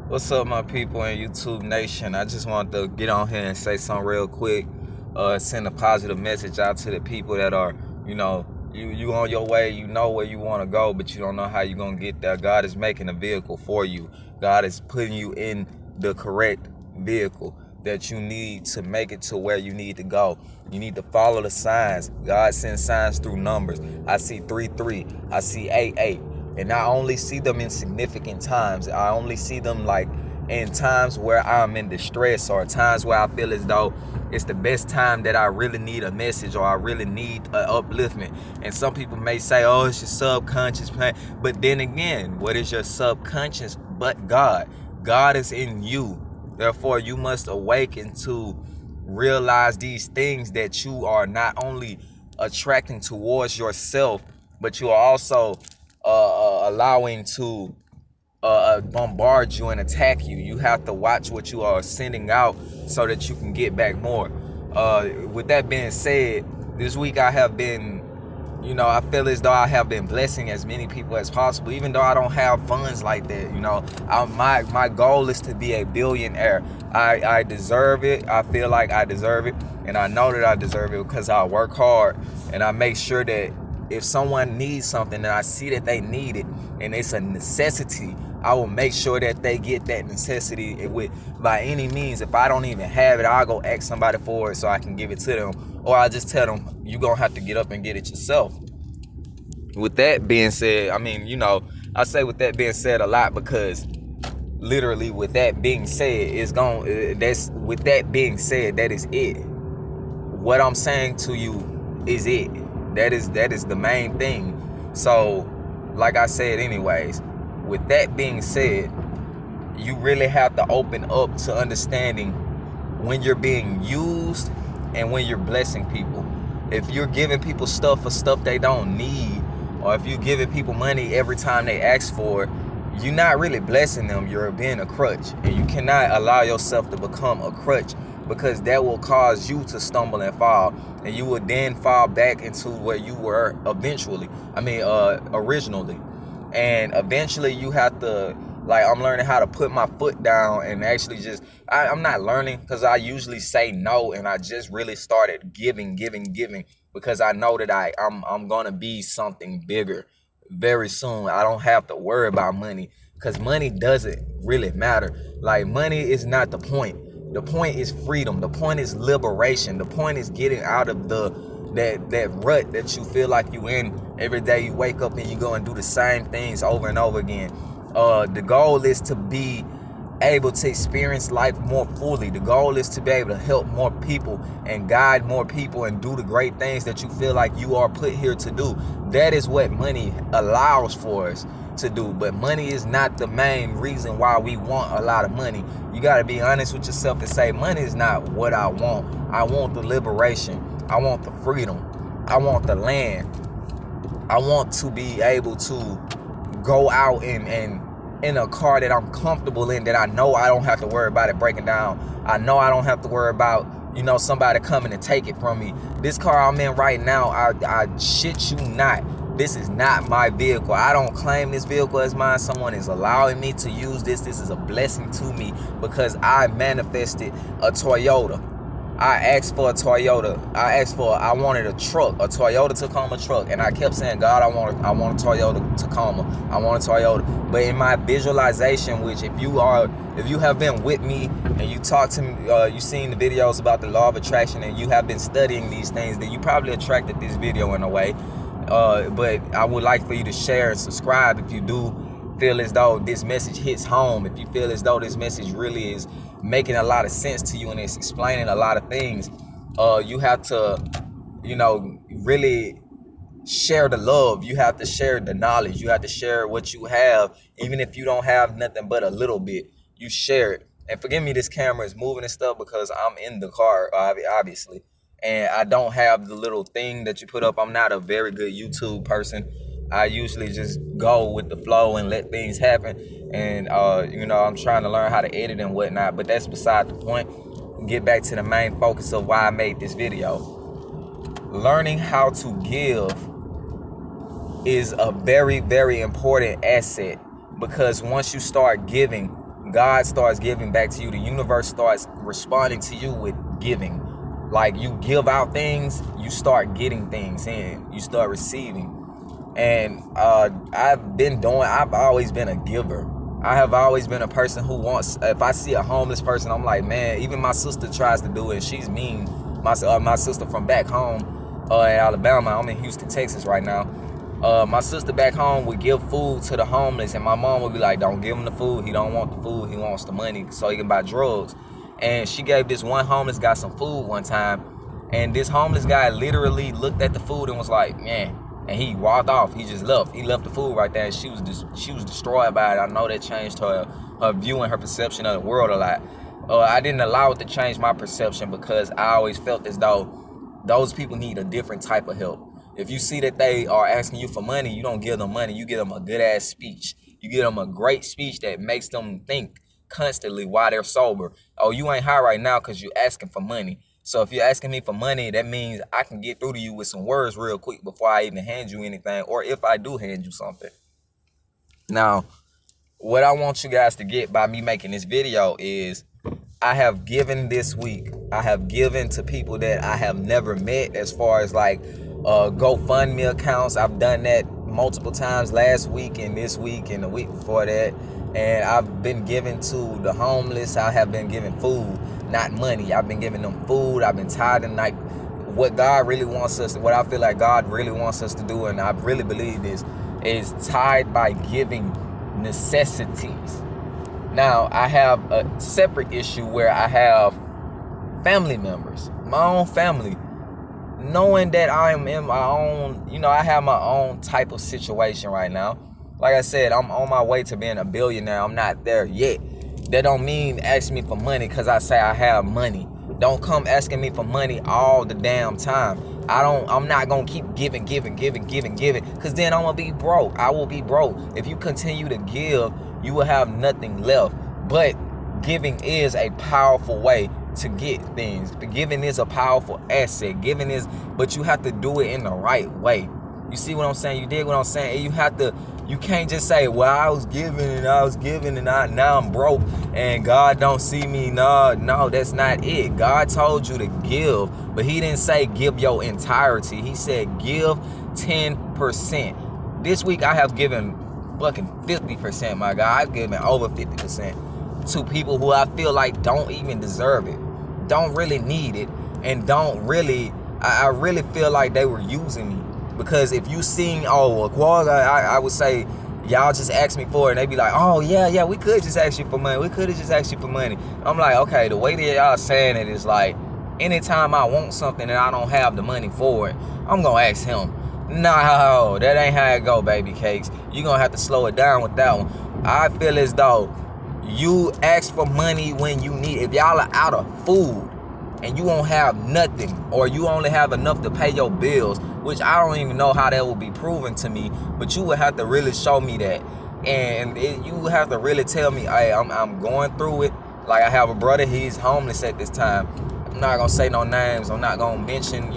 What's up, my people in YouTube Nation? I just wanted to get on here and say something real quick. Send a positive message out to the people that are, you on your way. You know where you want to go, but you don't know how you're gonna get there. God is making a vehicle for you. God is putting you in the correct vehicle that you need to make it to where you need to go. You need to follow the signs. God sends signs through numbers. I see 3-3. I see 8-8. And I only see them in significant times. I only see them like in times where I'm in distress, or times where I feel as though it's the best time that I really need a message, or I really need an upliftment. And some people may say, oh, it's your subconscious plan. But then again, what is your subconscious but God? God is in you. Therefore, you must awaken to realize these things that you are not only attracting towards yourself, but you are also allowing to bombard you and attack you. You have to watch what you are sending out so that you can get back more. With that being said, this week I have been, I feel as though I have been blessing as many people as possible, even though I don't have funds like that. My goal is to be a billionaire. I deserve it. I feel like I deserve it, and I know that I deserve it because I work hard and I make sure that if someone needs something and I see that they need it and it's a necessity, I will make sure that they get that necessity by any means. If I don't even have it, I'll go ask somebody for it so I can give it to them, or I'll just tell them, you're gonna have to get up and get it yourself. With that being said, I say with that being said a lot because literally with that being said, with that being said, that is it. What I'm saying to you is it. That is the main thing. So, like I said anyways, with that being said, you really have to open up to understanding when you're being used and when you're blessing people. If you're giving people stuff for stuff they don't need, or if you're giving people money every time they ask for it, you're not really blessing them. You're being a crutch, and you cannot allow yourself to become a crutch, because that will cause you to stumble and fall, and you will then fall back into where you were originally. And eventually you have to, I'm learning how to put my foot down and actually I'm not learning, because I usually say no, and I just really started giving, because I know that I'm gonna be something bigger very soon. I don't have to worry about money, because money doesn't really matter. Like, money is not the point. The point is freedom. The point is liberation. The point is getting out of that rut that you feel like you in every day. You wake up and you go and do the same things over and over again. The goal is to be able to experience life more fully. The goal is to be able to help more people and guide more people and do the great things that you feel like you are put here to do. That is what money allows for us to do. But money is not the main reason why we want a lot of money. You got to be honest with yourself and say, money is not what I want. I want the liberation. I want the freedom. I want the land. I want to be able to go out and in a car that I'm comfortable in, that I know I don't have to worry about it breaking down. I know I don't have to worry about, somebody coming to take it from me. This car I'm in right now, I shit you not, this is not my vehicle. I don't claim this vehicle as mine. Someone is allowing me to use this. This is a blessing to me because I manifested a Toyota. I asked for a Toyota. I wanted a truck, a Toyota Tacoma truck. And I kept saying, God, I want a Toyota Tacoma. I want a Toyota. But in my visualization, which if you have been with me and you talk to me, you seen the videos about the law of attraction, and you have been studying these things, then you probably attracted this video in a way. But I would like for you to share and subscribe if you do feel as though this message hits home, if you feel as though this message really is making a lot of sense to you and it's explaining a lot of things. You have to, really share the love. You have to share the knowledge. You have to share what you have, even if you don't have nothing but a little bit. You share it. And forgive me, this camera is moving and stuff because I'm in the car, obviously, and I don't have the little thing that you put up. I'm not a very good YouTube person. I usually just go with the flow and let things happen. And, I'm trying to learn how to edit and whatnot, but that's beside the point. Get back to the main focus of why I made this video. Learning how to give is a very, very important asset, because once you start giving, God starts giving back to you. The universe starts responding to you with giving. Like, you give out things, you start getting things in. You start receiving. And I've always been a giver. I have always been a person who wants, if I see a homeless person, I'm like, man, even my sister tries to do it. She's mean. My sister from back home in Alabama. I'm in Houston, Texas right now. My sister back home would give food to the homeless, and my mom would be like, don't give him the food. He don't want the food. He wants the money so he can buy drugs. And she gave this one homeless guy some food one time, and this homeless guy literally looked at the food and was like, man, and he walked off. He just left. He left the food right there, and she was destroyed by it. I know that changed her view and her perception of the world a lot. I didn't allow it to change my perception because I always felt as though those people need a different type of help. If you see that they are asking you for money, you don't give them money. You give them a good ass speech. You give them a great speech that makes them think constantly while they're sober. Oh, you ain't high right now because you're asking for money. So if you're asking me for money, that means I can get through to you with some words real quick before I even hand you anything, or if I do hand you something. Now, what I want you guys to get by me making this video is I have given this week. I have given to people that I have never met, as far as like GoFundMe accounts. I've done that multiple times last week and this week and the week before that. And I've been giving to the homeless. I have been giving food, not money. I've been giving them food. I've been tithing. Like, what God really wants us, what I feel like God really wants us to do, and I really believe this, is tied by giving necessities. Now, I have a separate issue where I have family members, my own family, knowing that I am in my own, I have my own type of situation right now. Like I said, I'm on my way to being a billionaire. I'm not there yet. That don't mean ask me for money because I say I have money. Don't come asking me for money all the damn time. I'm not gonna keep giving, because then I'm gonna be broke. I will be broke. If you continue to give, you will have nothing left. But giving is a powerful way to get things. Giving is a powerful asset. Giving is, but you have to do it in the right way. You see what I'm saying? You dig what I'm saying? You can't just say, well, I was giving and now I'm broke and God don't see me. No, that's not it. God told you to give, but he didn't say give your entirety. He said give 10%. This week I have given fucking 50%, my guy. I've given over 50% to people who I feel like don't even deserve it, don't really need it, and don't really, I really feel like they were using me. Because if you seen, I would say, y'all just ask me for it, and they be like, oh, yeah, we could just ask you for money. We could have just asked you for money. I'm like, okay, the way that y'all saying it is like, anytime I want something and I don't have the money for it, I'm going to ask him. No, that ain't how it go, baby cakes. You're going to have to slow it down with that one. I feel as though you ask for money when you need it. If y'all are out of food and you won't have nothing, or you only have enough to pay your bills, which I don't even know how that will be proven to me, but you would have to really show me that. And you would have to really tell me, hey, I'm going through it. Like, I have a brother, he's homeless at this time. I'm not gonna say no names. I'm not gonna mention,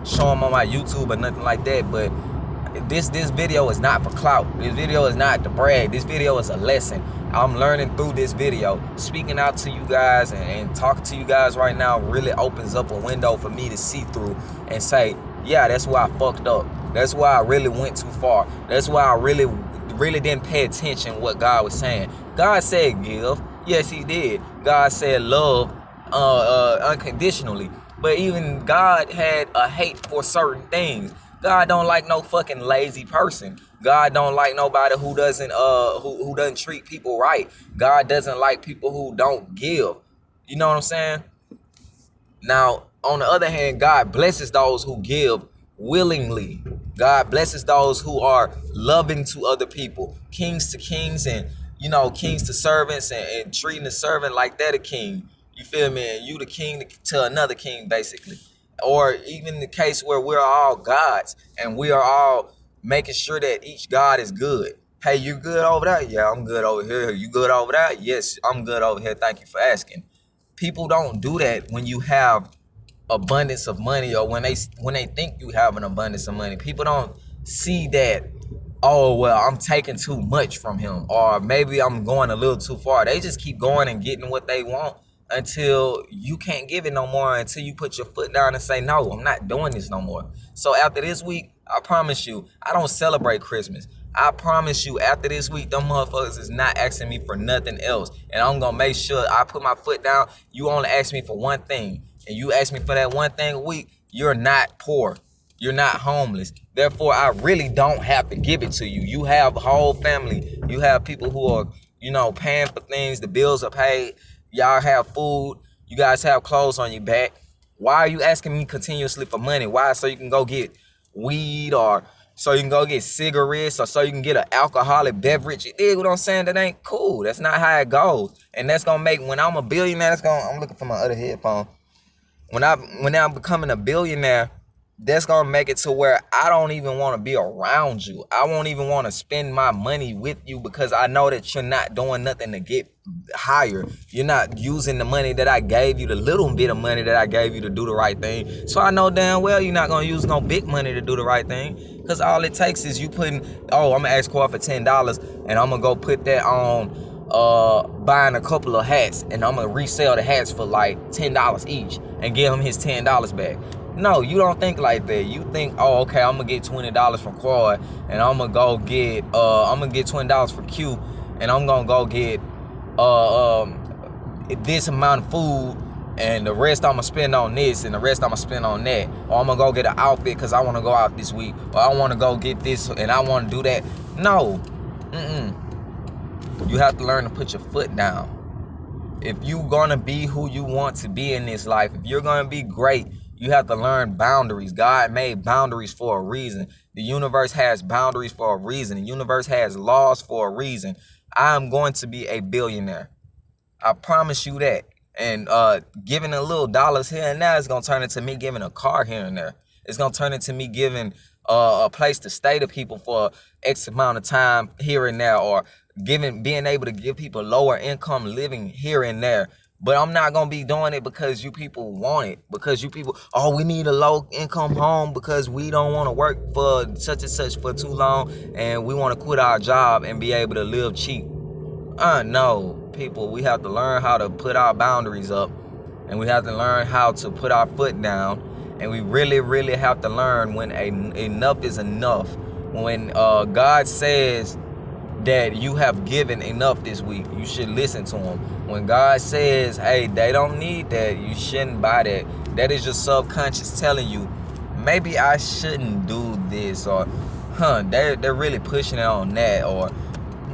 show him on my YouTube or nothing like that. But this video is not for clout. This video is not to brag. This video is a lesson. I'm learning through this video. Speaking out to you guys and talking to you guys right now really opens up a window for me to see through and say, yeah, that's why I fucked up. That's why I really went too far. That's why I really didn't pay attention what God was saying. God said give. Yes, he did. God said love unconditionally. But even God had a hate for certain things. God don't like no fucking lazy person. God don't like nobody who doesn't who doesn't treat people right. God doesn't like people who don't give. You know what I'm saying? Now, on the other hand, God blesses those who give willingly. God blesses those who are loving to other people. Kings to kings, and kings to servants, and treating the servant like they're the king. You feel me? And you the king to another king, basically. Or even the case where we're all gods and we are all making sure that each God is good. Hey, you good over there? Yeah, I'm good over here. You good over there? Yes, I'm good over here. Thank you for asking. People don't do that when you have abundance of money, or when they think you have an abundance of money. People don't see that oh, well, I'm taking too much from him, or maybe I'm going a little too far. They just keep going and getting what they want until you can't give it no more, until you put your foot down and say, no, I'm not doing this no more. So after this week, I promise you, I don't celebrate Christmas. I promise you, after this week, them motherfuckers is not asking me for nothing else. And I'm going to make sure I put my foot down. You only ask me for one thing, and you ask me for that one thing a week, you're not poor. You're not homeless. Therefore, I really don't have to give it to you. You have a whole family. You have people who are, paying for things. The bills are paid. Y'all have food. You guys have clothes on your back. Why are you asking me continuously for money? Why? So you can go get weed, or so you can go get cigarettes, or so you can get an alcoholic beverage. You dig what I'm saying? That ain't cool. That's not how it goes. And that's going to make, when I'm a billionaire, I'm looking for my other headphone. When I'm becoming a billionaire, that's going to make it to where I don't even want to be around you. I won't even want to spend my money with you, because I know that you're not doing nothing to get higher. You're not using the money that I gave you, the little bit of money that I gave you, to do the right thing. So I know damn well you're not going to use no big money to do the right thing, because all it takes is you putting, oh, I'm going to ask Corey for $10, and I'm going to go put that on buying a couple of hats, and I'm going to resell the hats for like $10 each and give him his $10 back. No, you don't think like that. You think, oh, okay, I'm gonna get $20 from Quad, and I'm gonna go get $20 for Q, and I'm gonna go get this amount of food, and the rest I'm gonna spend on this, and the rest I'm gonna spend on that. Or I'm gonna go get an outfit because I want to go out this week, or I want to go get this and I want to do that. No, you have to learn to put your foot down. If you're gonna be who you want to be in this life, if you're gonna be great, you have to learn boundaries. God made boundaries for a reason. The universe has boundaries for a reason. The universe has laws for a reason. I am going to be a billionaire. I promise you that. And giving a little dollars here and there is going to turn into me giving a car here and there. It's going to turn into me giving a place to stay to people for X amount of time here and there, or being able to give people lower income living here and there. But I'm not going to be doing it because you people want it. Because you people, oh, we need a low income home because we don't want to work for such and such for too long, and we want to quit our job and be able to live cheap. No, people, we have to learn how to put our boundaries up, and we have to learn how to put our foot down, and we really, really have to learn when enough is enough. When God says that you have given enough this week, you should listen to him. When God says, hey, they don't need that, you shouldn't buy that. That is your subconscious telling you, maybe I shouldn't do this, or they're really pushing it on that, or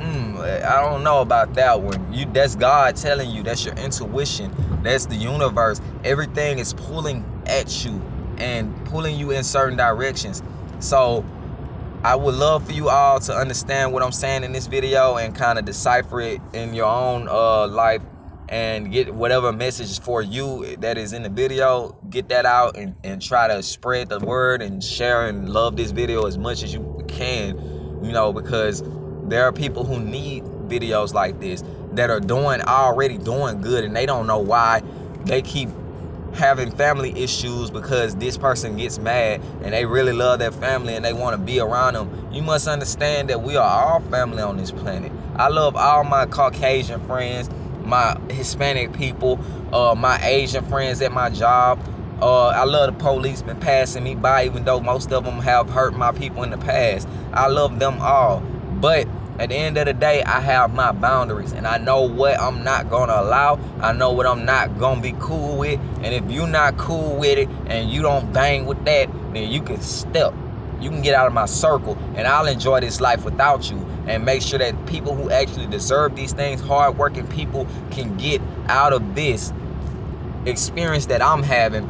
I don't know about that one. That's God telling you. That's your intuition. That's the universe. Everything is pulling at you and pulling you in certain directions. So I would love for you all to understand what I'm saying in this video and kind of decipher it in your own life, and get whatever message for you that is in the video, get that out, and try to spread the word and share and love this video as much as you can, because there are people who need videos like this that are already doing good, and they don't know why they keep having family issues because this person gets mad, and they really love their family and they want to be around them. You must understand that we are all family on this planet. I love all my Caucasian friends, my Hispanic people, my Asian friends at my job. I love the policemen passing me by, even though most of them have hurt my people in the past. I love them all. But at the end of the day, I have my boundaries, and I know what I'm not going to allow. I know what I'm not going to be cool with. And if you're not cool with it and you don't bang with that, then you can step. You can get out of my circle, and I'll enjoy this life without you, and make sure that people who actually deserve these things, hardworking people, can get out of this experience that I'm having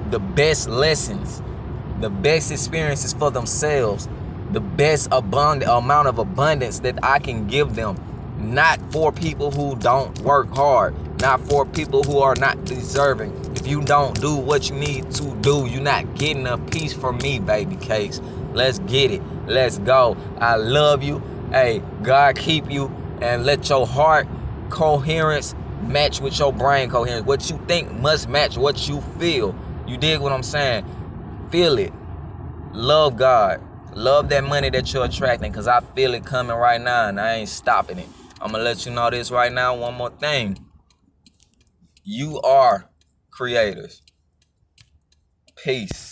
the best lessons, the best experiences for themselves, the best amount of abundance that I can give them. Not for people who don't work hard, not for people who are not deserving. If you don't do what you need to do, you're not getting a piece from me, baby cakes. Let's get it. Let's go. I love you. Hey, God keep you, and let your heart coherence match with your brain coherence. What you think must match what you feel. You dig what I'm saying? Feel it. Love God. Love that money that you're attracting, because I feel it coming right now and I ain't stopping it. I'm going to let you know this right now. One more thing. You are creators. Peace.